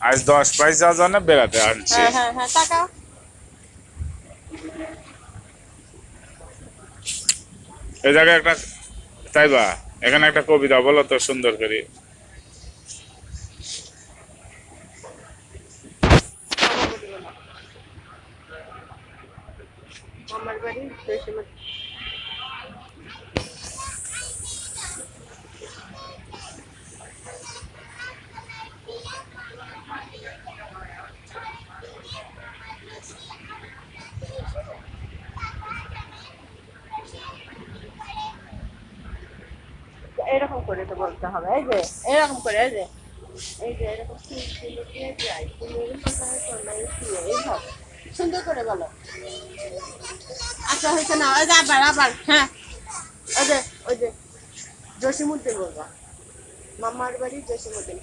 আজ 10 পয়সা জন্য বেড়াতে আনছি। হ্যাঁ হ্যাঁ হ্যাঁ টাকা এই জায়গায় একটা তাইবা এখানে একটা কবিতা বলো তো সুন্দর করে। আমার বাড়ি জয়সীমঠ। এরকম করে তো বলতে হবে, এই যে এরকম করে, এই যে এরকম এইভাবে সুন্দর করে বলো। আচ্ছা হয়েছে না, ওই যে আবার আবার হ্যাঁ ওই যে জসীমউদ্দিন বলবা, মামার বাড়ি জসীমউদ্দিন।